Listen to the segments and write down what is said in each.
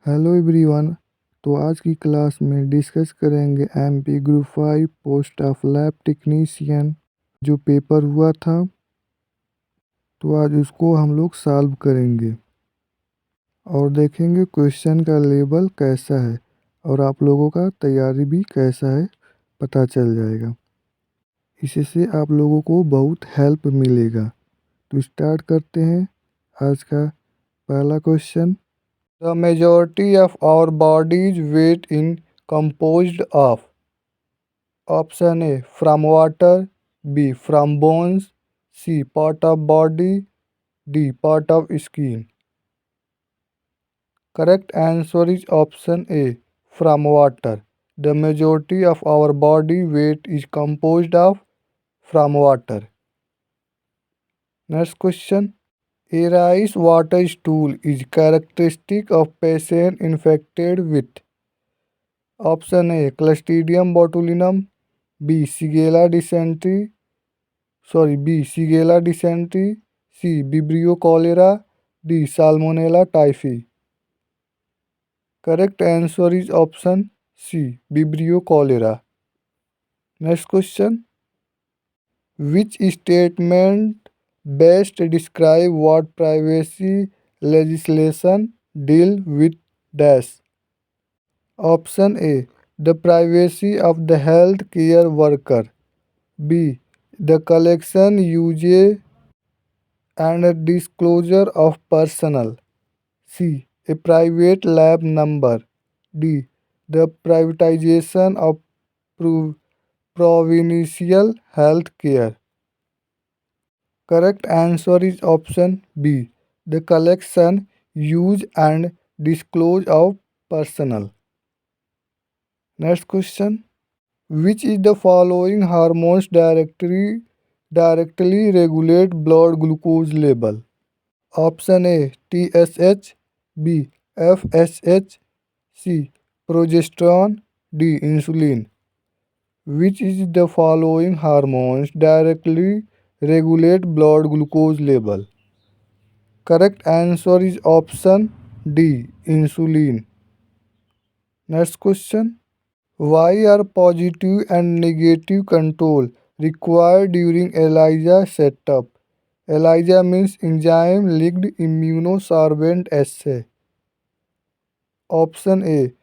Hello everyone. तो आज की क्लास में डिस्कस करेंगे MP group 5 post of lab technician जो पेपर हुआ था। तो आज उसको हम लोग सॉल्व करेंगे और देखेंगे क्वेश्चन का लेवल कैसा है और आप लोगों का तैयारी भी कैसा है पता चल जाएगा। इससे आप लोगों को बहुत हेल्प मिलेगा। तो स्टार्ट करते हैं आज का पहला question. The majority of our body's weight is composed of option A from water, B from bones, C part of body, D part of skin. Correct answer is option A from water. The majority of our body weight is composed of from water. Next question. A rice water stool is characteristic of patient infected with option A Clostridium botulinum, B Shigella dysentery, C Vibrio cholera, D Salmonella typhi. Correct answer is option C Vibrio cholera. Next question. Which statement best describe what privacy legislation deal with dash? Option A. The privacy of the health care worker. B. The collection, use and disclosure of personal. C. A private lab number. D. The privatization of provincial health care. Correct answer is option B. The collection, use and disclose of personal. Next question. Which is the following hormones directly regulate blood glucose level? Option A TSH, B FSH, C progesterone, D insulin. Which is the following hormones directly regulate blood glucose level? Correct answer is option D insulin. Next question. Why are positive and negative control required during ELISA setup? ELISA means enzyme linked immunosorbent assay. Option A.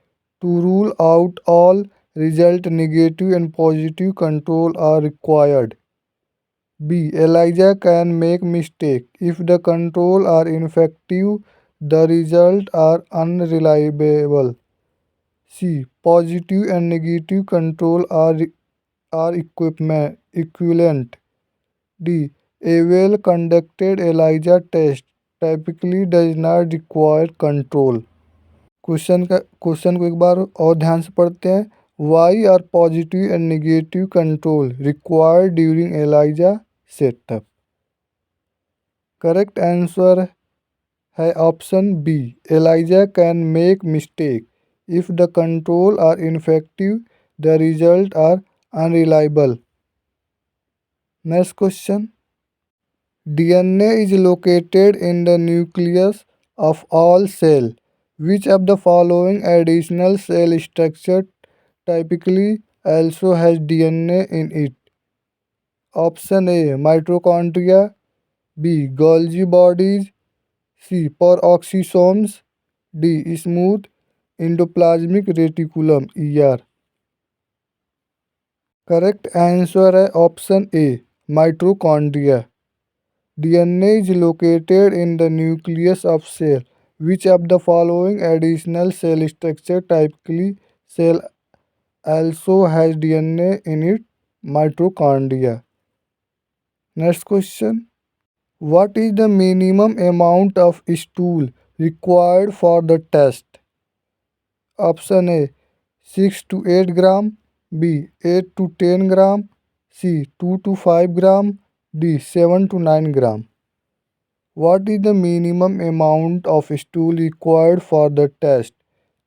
To rule out all result, negative and positive control are required. B. ELISA can make mistake. If the control are ineffective, the result are unreliable. C. Positive and negative control are equivalent. D. A well-conducted ELISA test typically does not require control. Question को एक बार और ध्यान से पढ़ते हैं. Why are positive and negative control required during ELISA setup? Correct answer है option B. ELISA can make mistake. If the control are ineffective, the result are unreliable. Next question. DNA is located in the nucleus of all cell. Which of the following additional cell structure typically also has DNA in it? Option A mitochondria, B Golgi bodies, C peroxisomes, D smooth endoplasmic reticulum ER. Correct answer है option A mitochondria. DNA is located in the nucleus of cell. Which of the following additional cell structure typically cell also has DNA in it? Mitochondria. Next question. What is the minimum amount of stool required for the test? Option A 6 to 8 gram, B 8 to 10 gram, C 2 to 5 gram, D 7 to 9 gram. What is the minimum amount of stool required for the test?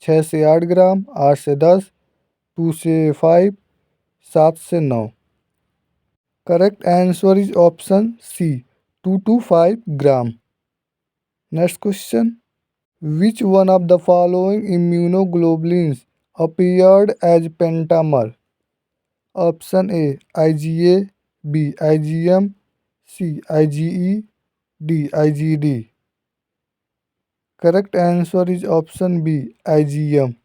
6 से 8 ग्राम, 8 से 10, 2 से 5, 7 से 9. Correct answer is option C 2 to 5 gram. Next question. Which one of the following immunoglobulins appeared as pentamer? Option A IgA, B IgM, C IgE, D IgD. Correct answer is option B IgM.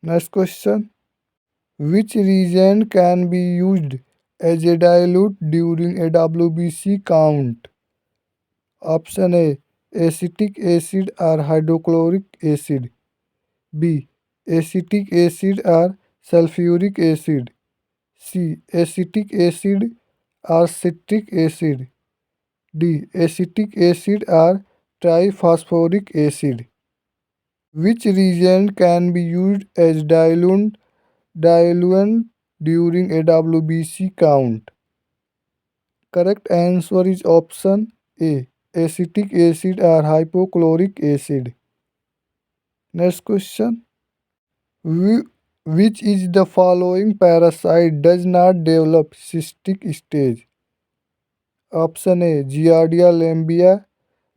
Next question. Which reagent can be used as a dilute during a WBC count? Option A acetic acid or hydrochloric acid. B acetic acid or sulfuric acid. C acetic acid or citric acid. D acetic acid or triphosphoric acid. Which reagent can be used as diluent during a WBC count? Correct answer is option A acetic acid or hypochloric acid. Next question. Whi- Which is the following parasite does not develop cystic stage? Option A Giardia lamblia,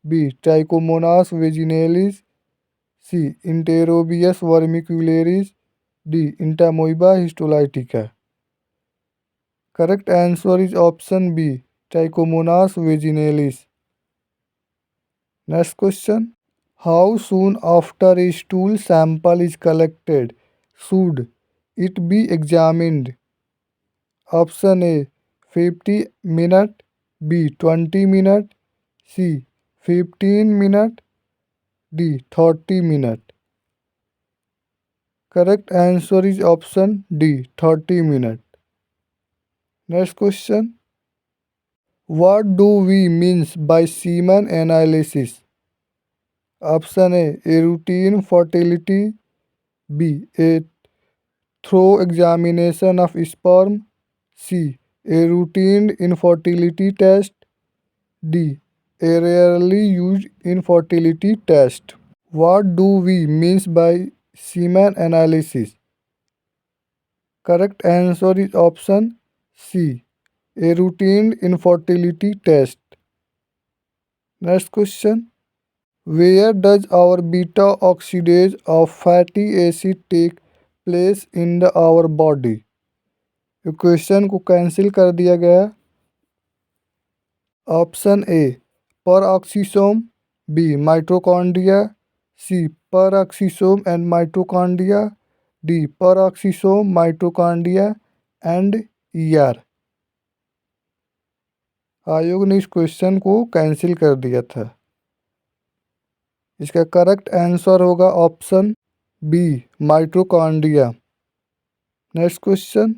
B Trichomonas vaginalis, C Enterobius vermicularis, D Entamoeba histolytica. Correct answer is option B Trichomonas vaginalis. Next question. How soon after a stool sample is collected should it be examined? Option A 50 minutes, B 20 minutes, C 15 minutes, D 30 minutes. Correct answer is option D 30 minutes. Next question. What do we mean by semen analysis? Option A routine fertility, B a thorough examination of sperm, C a routine infertility test, D a rarely used infertility test. What do we mean by semen analysis? Correct answer is option C a routine infertility test. Next question. Where does our beta oxidase of fatty acid take place in our body? Equation को cancel कर दिया गया. Option A पर oxysome, B mitochondria, सी पर oxysome and mitochondria, D पर oxysome mitochondria and ER. आयोग ने इस क्वेश्चन को कैंसिल कर दिया था. इसका करेक्ट आंसर होगा option B mitochondria. Next question.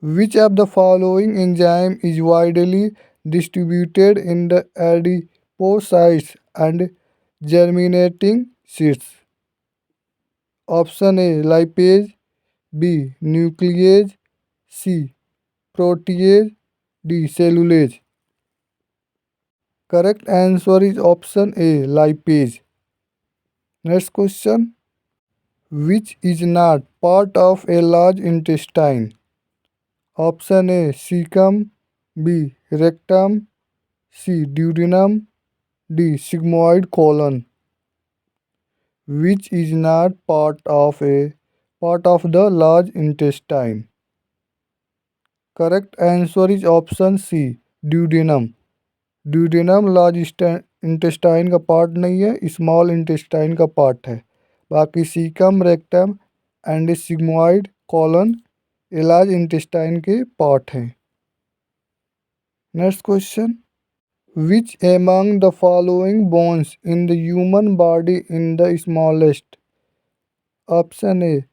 Which of the following enzyme is widely distributed in the adipocytes and germinating seeds? Option A lipase, B nuclease, C protease, D cellulase. Correct answer is option A lipase. Next question. Which is not part of a large intestine? Option A cecum, B rectum, C duodenum, D sigmoid colon. Which is not part of the large intestine? Correct answer is option C duodenum. duodenum large intestine का part नहीं है, small intestine का part है. बाकी caecum, rectum and sigmoid colon ये large intestine के part हैं. Next question. Which among the following bones in the human body is the smallest? Option A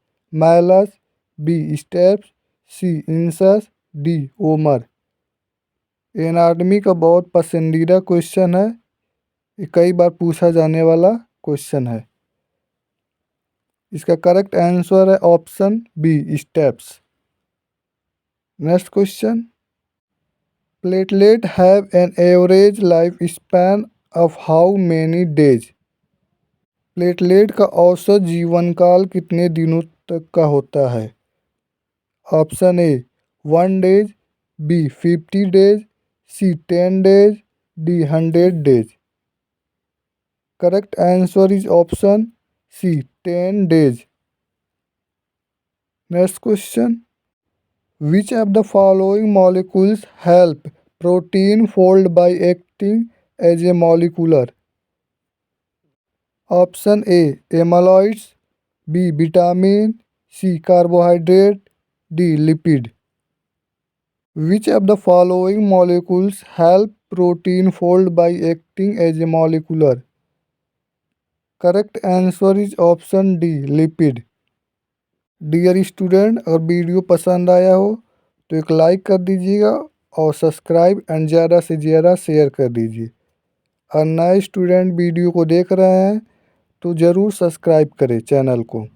malleus, B stapes, C incus, D femur. Anatomy का बहुत पसंदीदा question है. ये कई बार पूछा जाने वाला क्वेश्चन है. इसका करेक्ट आंसर है option B steps. Next question. Platelet have an average life span of how many days? Platelet का औसत जीवन काल कितने दिनों तक का होता है? Option A 1 days, B 50 days, C 10 days, D 100 days. Correct answer is option C, 10 days. Next question. Which of the following molecules help protein fold by acting as a molecular? Option A, amyloids. B, vitamin. C, carbohydrate. D, lipid. Which of the following molecules help protein fold by acting as a molecular? Correct answer is option D, lipid. Dear student, अगर video पसंद आया हो तो एक like कर दीजिएगा और subscribe and ज़्यादा से ज़्यादा शेयर कर दीजिए। और नए स्टूडेंट वीडियो को देख रहे हैं तो ज़रूर सब्सक्राइब करें चैनल को।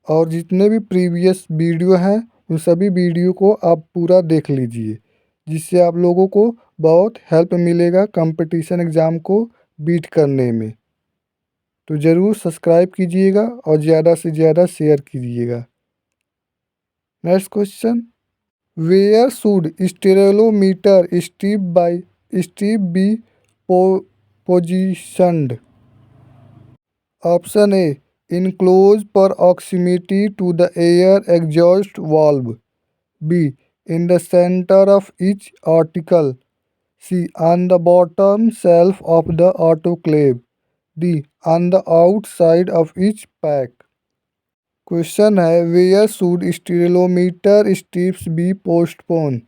और जितने भी प्रीवियस वीडियो हैं उन सभी वीडियो को आप पूरा देख लीजिए, जिससे आप लोगों को बहुत हेल्प मिलेगा कंपटीशन एग्ज़ाम को बीट करने में। तो ज़रूर सब्सक्राइब कीजिएगा और ज़्यादा से ज़्यादा शेयर कीजिएगा। Next question. Where should sterilometer strip be positioned? Option A, in close proximity to the air exhaust valve. B, in the center of each article. C, on the bottom shelf of the autoclave. D, on the outside of each pack. Question है, where should sterilometer strips be postpone?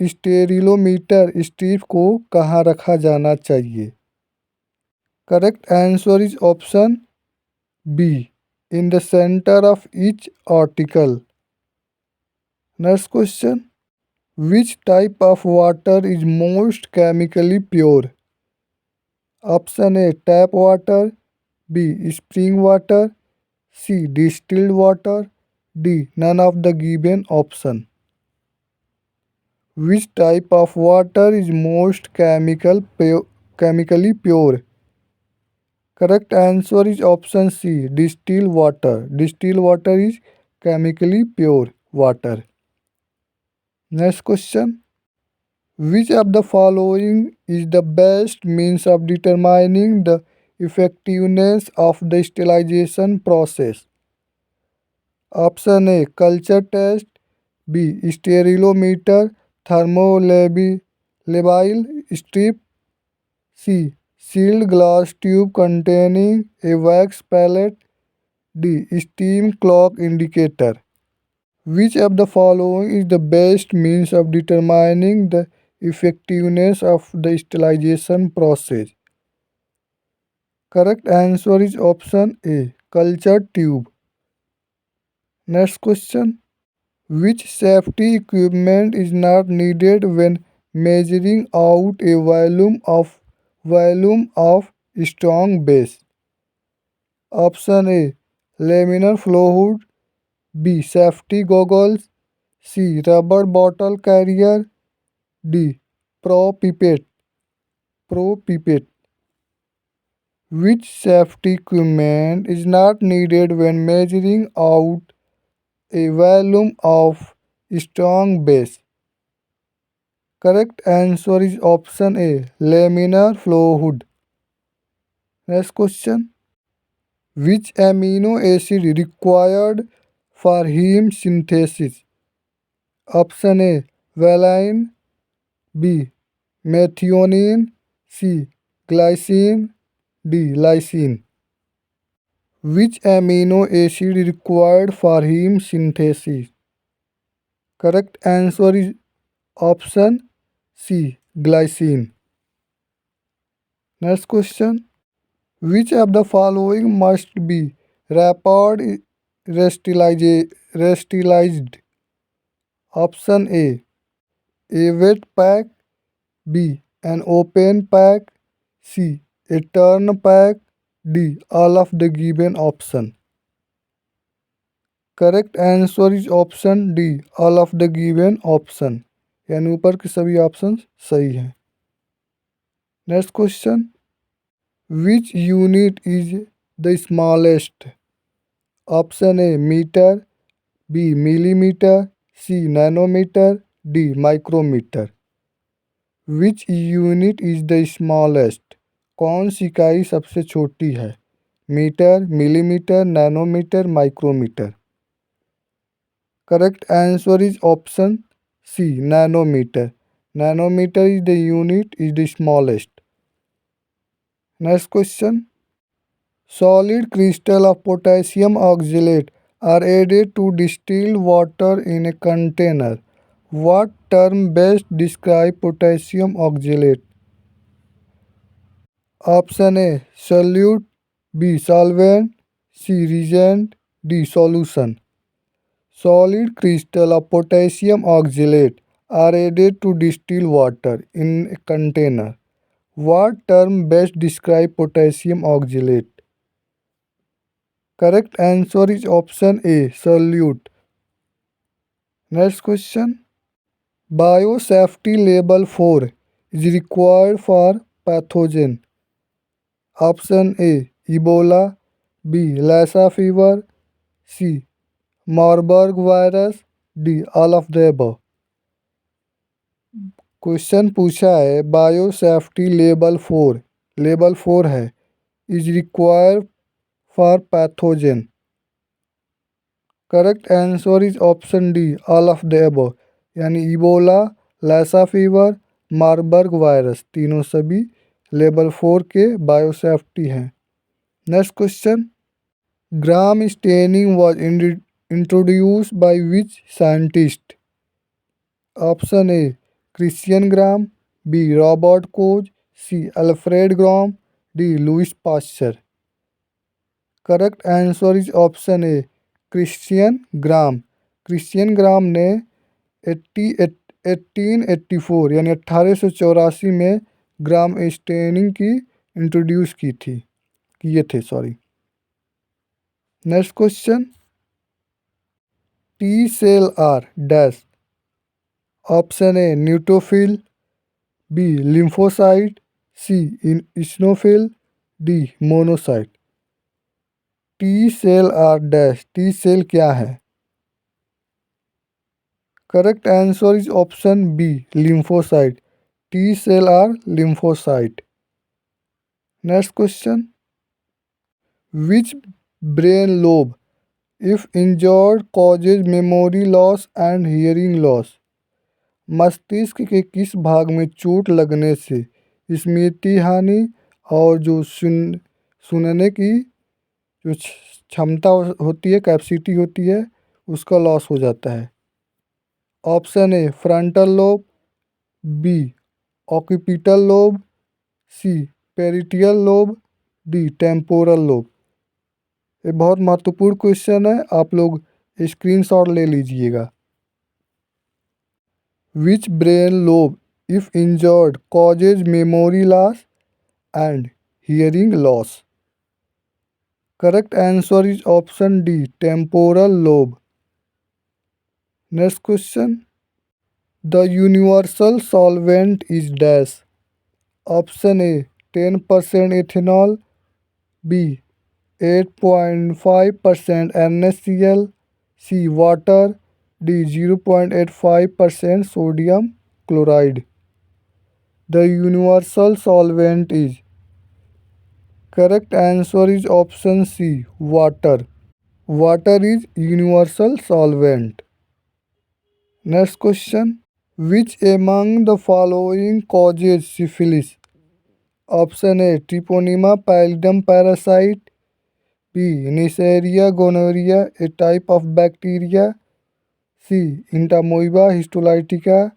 Sterilometer strip को कहाँ रखा जाना चाहिए? Correct answer is option B, in the center of each article. Next question. Which type of water is most chemically pure? Option A, tap water. B, spring water. C, distilled water. D, none of the given option. Which type of water is most chemically pure? Correct answer is option C, distilled water. Distilled water is chemically pure water. Next question. Which of the following is the best means of determining the effectiveness of the sterilization process? Option A, culture test. B, sterilometer thermolabile strip. C, sealed glass tube containing a wax pellet. D, steam clock indicator. Which of the following is the best means of determining the effectiveness of the sterilization process? Correct answer is option A, culture tube. Next question. Which safety equipment is not needed when measuring out a volume of strong base? Option A, laminar flow hood. B, safety goggles. C, rubber bottle carrier. D, pro pipette. Which safety equipment is not needed when measuring out a volume of strong base? Correct answer is option A, laminar flow hood. Next question. Which amino acid required for heme synthesis? Option A, valine. B, methionine. C, glycine. D, lysine. Which amino acid required for heme synthesis? Correct answer is option C, glycine. Next question. Which of the following must be rapid sterilized? Option A wet pack. B, an open pack. C, a turn pack. D, all of the given option. Correct answer is option D, all of the given option, यानी ऊपर के सभी option सही हैं। Next question. Which unit is the smallest? Option A metre, B millimetre, C nanometre, D micrometre. Which unit is the smallest? कौन सी इकाई सबसे छोटी है? Metre, millimetre, nanometre, micrometre. Correct answer is option C, nanometre. Nanometer is the unit is the smallest. Next question. Solid crystal of potassium oxalate are added to distilled water in a container. What term best describe potassium oxalate? Option A, solute, B, solvent, C, reagent, D, solution. Solid crystal of potassium oxalate are added to distilled water in a container. What term best describe potassium oxalate? Correct answer is option A, solute. Next question. Biosafety level 4 is required for pathogen. Option A, Ebola, B, Lassa fever, C, Marburg virus, D, all of the above. Question पूछा है biosafety level 4 है, is required for pathogen. Correct answer is option D, all of the above, यानी Ebola, Lassa fever, Marburg virus तीनों सभी level 4 के biosafety हैं। Next question. Gram staining was introduced by which scientist? Option A, Christian Gram, B, Robert Koch, C, Alfred Gram, D, Louis Pasteur. Correct answer is option A, Christian Gram. Christian Gram ने 1884 यानी 1884 में gram staining की introduce किए थे। Next question. T cell are dash. Option A, neutrophil, B, lymphocyte, C, eosinophil, D, monocyte. T cell are dash, T cell क्या है? Correct answer is option B, lymphocyte. T cell are lymphocyte. Next question. Which brain lobe if injured causes memory loss and hearing loss? मस्तिष्क के किस भाग में चोट लगने से स्मृति हानि और जो सुनने की जो क्षमता होती है, कैपेसिटी होती है, उसका लॉस हो जाता है? Option A, frontal lobe, B, occipital lobe, C, parietal lobe, D, temporal lobe. ये बहुत महत्वपूर्ण क्वेश्चन है, आप लोग स्क्रीनशॉट ले लीजिएगा। Which brain lobe if injured causes memory loss and hearing loss? Correct answer is option D, temporal lobe. Next question. The universal solvent is dash. Option A, 10% ethanol, B, 8.5% NaCl, C, water, D, 0.85% sodium chloride. The universal solvent is. Correct answer is option C, water. Water is universal solvent. Next question. Which among the following causes syphilis? Option A, Treponema pallidum parasite, B, Neisseria gonorrhoea a type of bacteria, C, Entamoeba histolytica,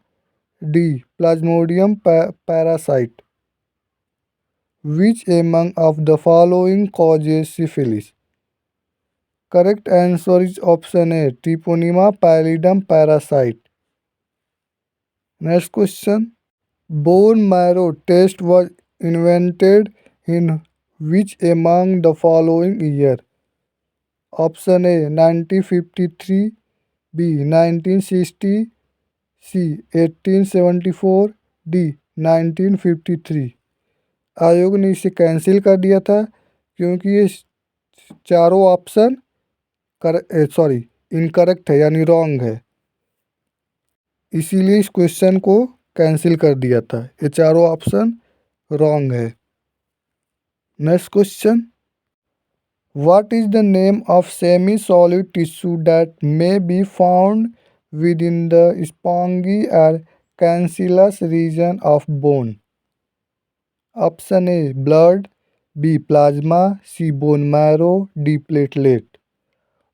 D, plasmodium parasite. Which among of the following causes syphilis? Correct answer is option A, Treponema pallidum parasite. Next question. Bone marrow test was invented in which among the following year? Option A, 1953, B, 1960, C, 1874, D, 1953। आयोग ने इसे cancel कर दिया था क्योंकि ये चारों option incorrect है यानी रॉन्ग है, इसीलिए इस क्वेश्चन को कैंसिल कर दिया था। ये चारों ऑप्शन रॉन्ग है। Next question, what is the name of semi solid tissue that may be found within the spongy or cancellous region of bone? Option A blood, B plasma, C bone marrow, D platelet.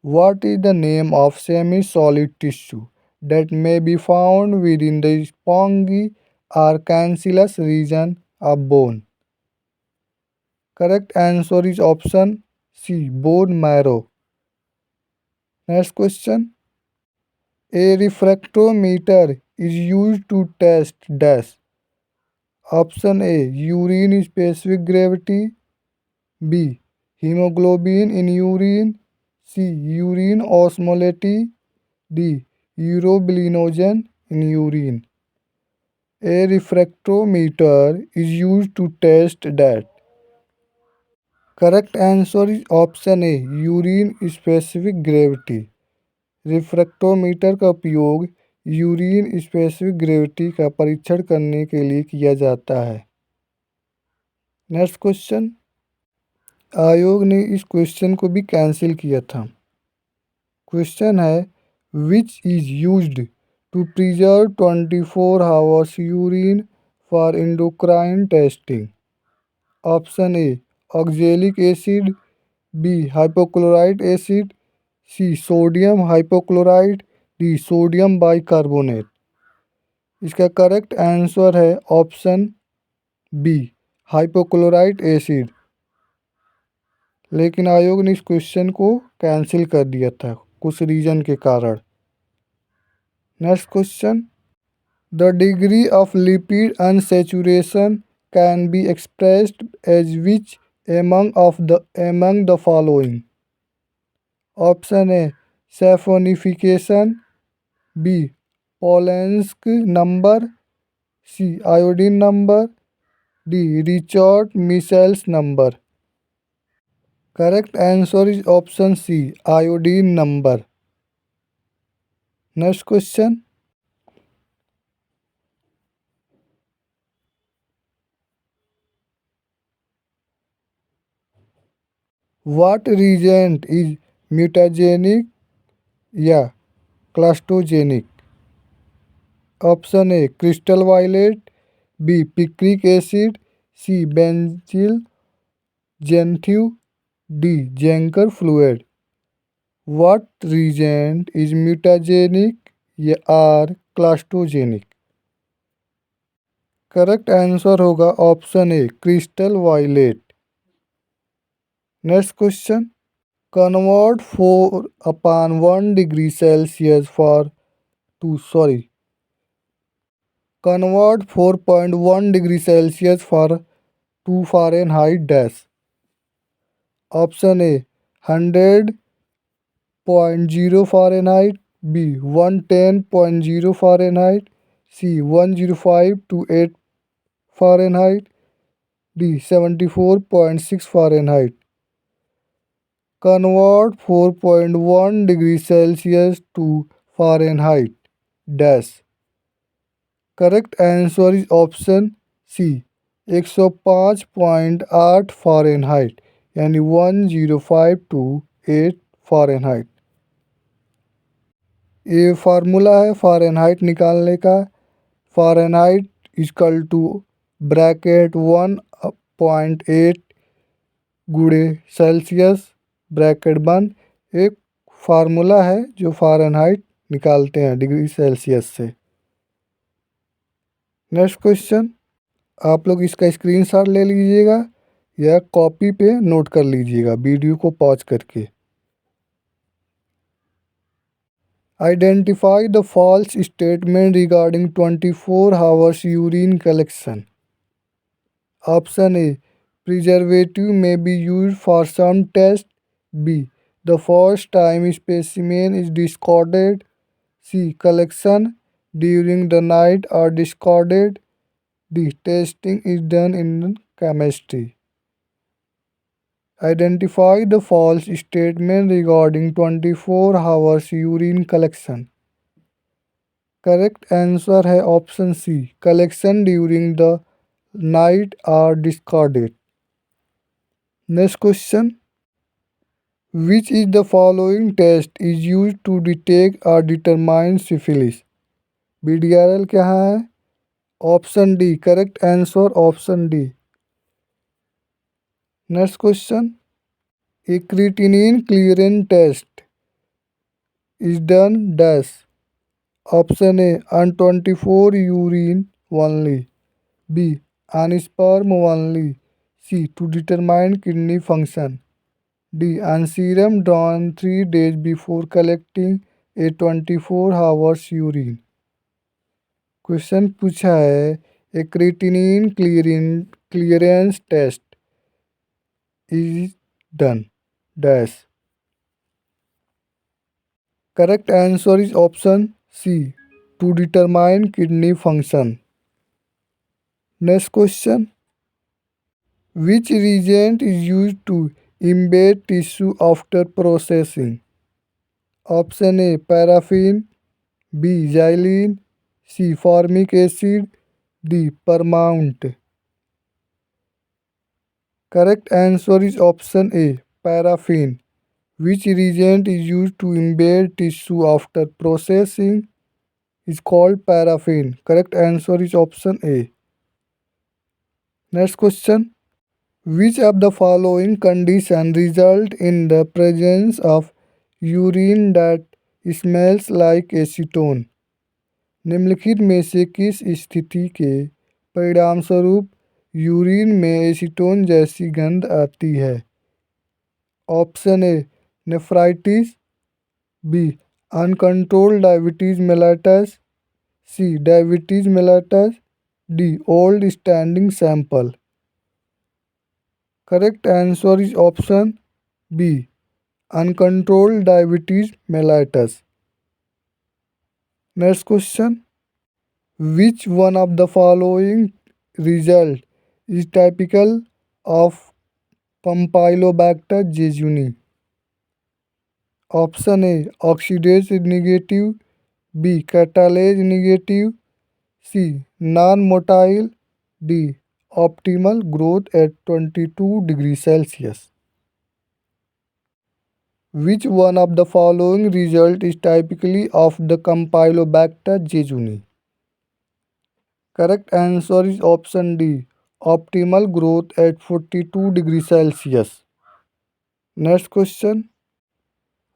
What is the name of semi-solid tissue that may be found within the spongy or cancellous region of bone? Correct answer is option C, bone marrow. Next question. A refractometer is used to test dash. Option A, urine specific gravity. B, hemoglobin in urine. C, urine osmolality. D, urobilinogen in urine. A refractometer is used to test that. Correct answer is option A, urine specific gravity. Refractometer का उपयोग urine specific gravity का परीक्षण करने के लिए किया जाता है। नेक्स्ट क्वेश्चन, आयोग ने इस क्वेश्चन को भी कैंसिल किया था। क्वेश्चन है, which is used to preserve 24 hours urine for endocrine testing? Option A oxalic acid, B hypochlorite acid, C sodium hypochlorite, D sodium bicarbonate. इसका करेक्ट आंसर है ऑप्शन बी हाइपोक्लोराइट एसिड, लेकिन आयोग ने इस question को cancel कर दिया था कुछ रीजन के कारण। Next question, the degree of lipid unsaturation can be expressed as which among the following? Option A saponification, B Polenske number, C iodine number, D Reichert Meissl number. Correct answer is option C iodine number. Next question, what reagent is mutagenic या clastogenic? Option A crystal violet, B picric acid, C benzyl xanthene, D Zenker fluid. What reagent is mutagenic या or clastogenic? Correct answer होगा option A crystal violet. Next question, convert 4/1 degree Celsius for convert 4.1 degree Celsius for 2 Fahrenheit dash. Option A 100.0 Fahrenheit, B 110.0 Fahrenheit, C 105 to 8 Fahrenheit, D 74.6 Fahrenheit. Convert 4.1 degree Celsius to Fahrenheit dash. Correct answer is option C 105.8 Fahrenheit, यानी 105 to 8 Fahrenheit. ये formula है Fahrenheit निकालने का। Fahrenheit equal to bracket 1.8 गुणे Celsius bracket बंद। एक formula है जो फ़ारेनहाइट निकालते हैं डिग्री सेल्सियस से। नेक्स्ट क्वेश्चन, आप लोग इसका स्क्रीनशॉट ले लीजिएगा या कॉपी पे नोट कर लीजिएगा वीडियो को पॉज करके। Identify the false statement regarding 24 hours urine collection. Option A preservative may be used for some test, B the first time specimen is discarded, C collection during the night are discarded, D testing is done in chemistry. Identify the false statement regarding 24 hours urine collection. Correct answer है option C, collection during the night are discarded. Next question, which is the following test is use to detect or determine syphilis? BDRL क्या है? Option D, correct answer option D. Next question, a creatinine clearance test is done dash? Option A, on 24 urine only, B, on sperm only, C, to determine kidney function, D, on serum drawn 3 days before collecting a 24 hours urine। Question पूछा है, a creatinine clearance test is done dash? Correct answer is option C, to determine kidney function. Next question, which reagent is used to embed tissue after processing? Option A, paraffin, B, xylene, C, formic acid, D, permount। Correct answer is option A, paraffin. Which reagent is used to embed tissue after processing is called paraffin. Correct answer is option A. Next question, which of the following condition result in the presence of urine that smells like acetone? निम्नलिखित में से किस स्थिति के परिणामस्वरूप urine में acetone जैसी गंध आती है? Option A, nephritis, B, uncontrolled diabetes mellitus, C, diabetes mellitus, D, old standing sample. Correct answer is option B, uncontrolled diabetes mellitus. Next question, which one of the following result is typical of Campylobacter jejuni? Option A, oxidase negative, B, catalase negative, C, non motile, D, optimal growth at 22 degree Celsius. Which one of the following result is typically of the Campylobacter jejuni? Correct answer is option D, optimal growth at 42 degrees Celsius. Next question,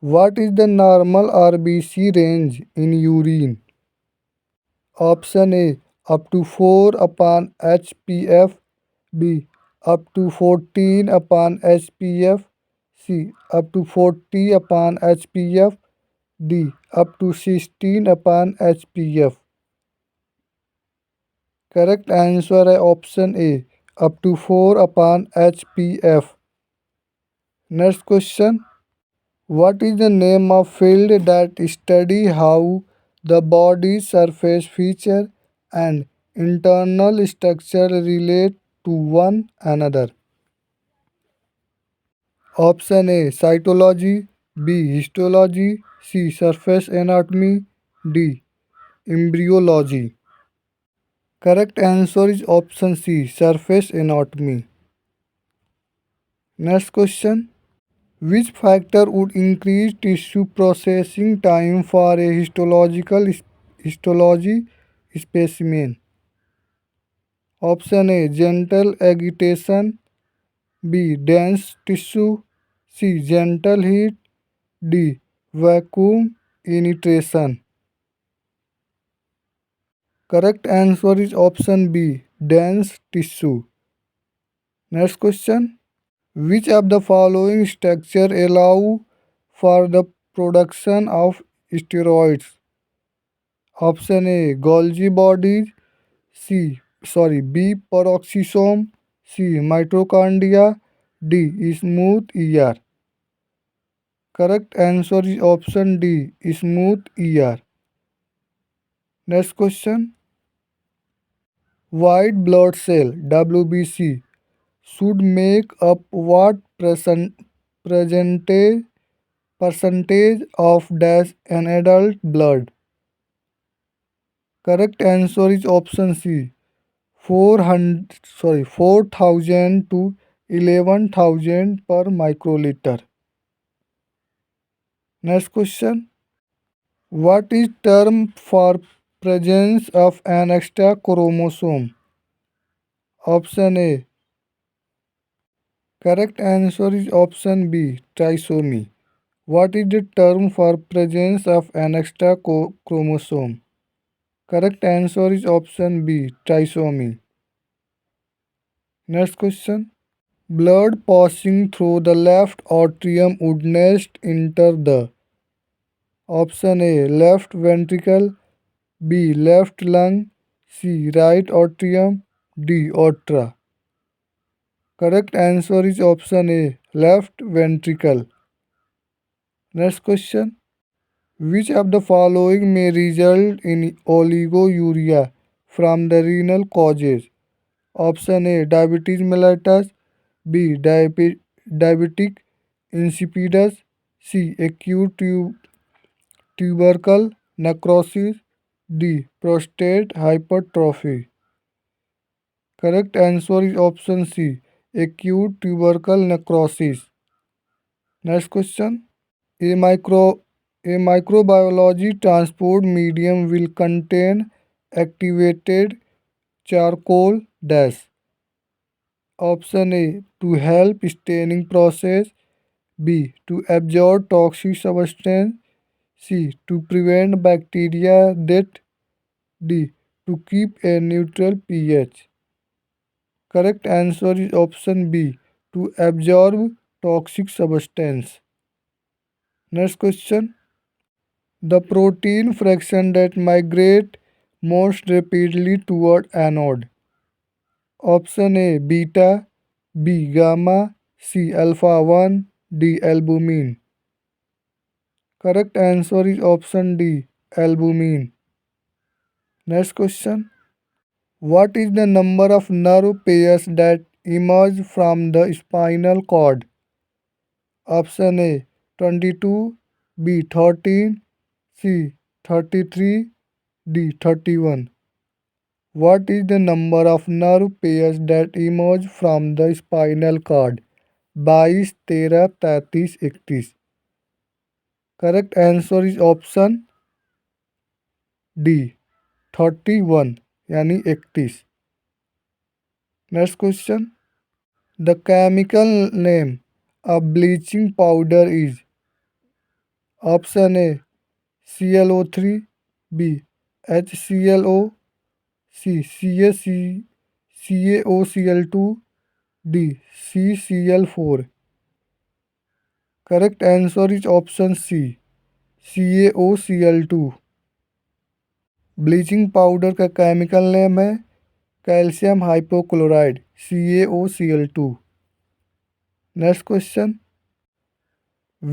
what is the normal RBC range in urine? Option A, up to 4 upon HPF, B, up to 14 upon HPF, C, up to 40 upon HPF, D, up to 16 upon HPF। Correct answer है option A, up to 4 upon HPF। Next question, what is the name of field that study how the body surface feature and internal structure relate to one another? Option A, cytology, B, histology, C, surface anatomy, D, embryology. Correct answer is option C, surface anatomy. Next question, which factor would increase tissue processing time for a histology specimen? Option A, gentle agitation, B, dense tissue, C, gentle heat, D, vacuum infiltration. Correct answer is option B, dense tissue. Next question, which of the following structure allow for the production of steroids? Option A, Golgi bodies, B, peroxisome, C, mitochondria, D, smooth ER। Correct answer is option D, smooth ER। Next question, white blood cell WBC should make up what percentage of dash an adult blood? Correct answer is option C. 4,000 to 11,000 per microliter. Next question. What is term for presence of an extra chromosome? Option A. Correct answer is option B. Trisomy. What is the term for presence of an extra chromosome? Correct answer is option B. Trisomy. Next question. Blood passing through the left atrium would next enter the option A. Left ventricle, B. Left lung, C. Right atrium, D. Aorta. Correct answer is option A. Left ventricle. Next question. Which of the following may result in oliguria from the renal causes? Option A. Diabetes mellitus, B. Diabetic insipidus, C. Acute tubercle necrosis, D. Prostate hypertrophy. Correct answer is option C. Acute tubercle necrosis. Next question. A microbiology transport medium will contain activated charcoal dash. Option A to help staining process, B to absorb toxic substance, C to prevent bacteria death, D to keep a neutral pH. Correct answer is option B to absorb toxic substance. Next question. The protein fraction that migrate most rapidly toward anode. Option A beta, B gamma, C alpha 1, D albumin. Correct answer is option D albumin. Next question. What is the number of nerve pairs that emerge from the spinal cord? Option A 22, B 13, C 33, D 31. What is the number of nerve pairs that emerge from the spinal cord? 22, 13, 33, 31. Correct answer is option D 31 यानी 31. Next question. The chemical name of bleaching powder is option A ClO3, B HClO, C CaCl2, D CCl4. Correct answer is option C CaOCl2. Bleaching powder का chemical name है calcium hypochloride CaOCl2. Next question.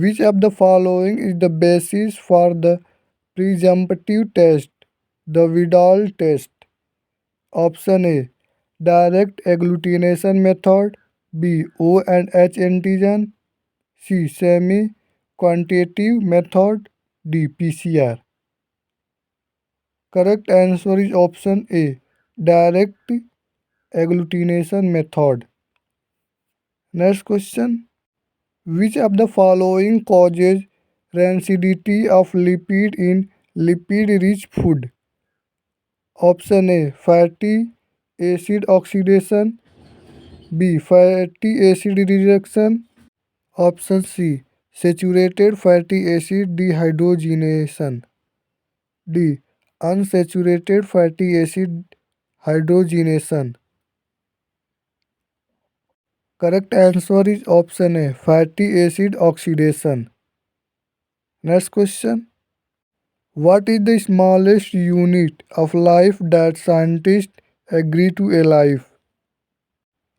Which of the following is the basis for the presumptive test, the Vidal test? Option A direct agglutination method, B O and H antigen, C semi quantitative method, D PCR. Correct answer is option A direct agglutination method. Next question. Which of the following causes rancidity of lipid in lipid-rich food? Option A fatty acid oxidation, B fatty acid reduction, option C saturated fatty acid dehydrogenation, D unsaturated fatty acid hydrogenation. Correct answer is option A fatty acid oxidation. Next question. What is the smallest unit of life that scientists agree to alive?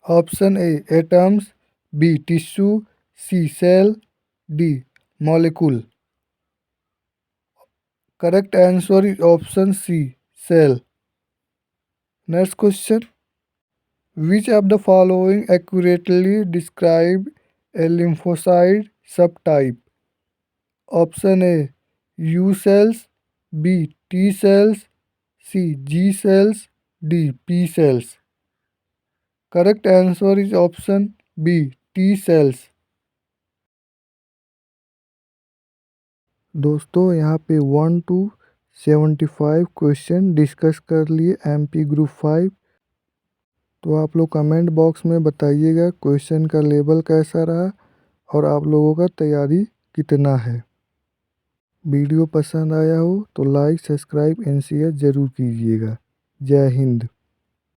Option A atoms, B tissue, C cell, D molecule. Correct answer is option C cell. Next question. Which of the following accurately describe a lymphocyte subtype? Option A U cells, B T cells, C. G cells. D. P cells. Correct answer is option B. T cells. दोस्तों यहाँ पे 1 to 75 question discuss कर लिए MP group 5। तो आप लोग comment box में बताइएगा क्वेश्चन का लेवल कैसा रहा और आप लोगों का तैयारी कितना है। वीडियो पसंद आया हो तो लाइक, सब्सक्राइब एंड शेयर ज़रूर कीजिएगा। जय हिंद।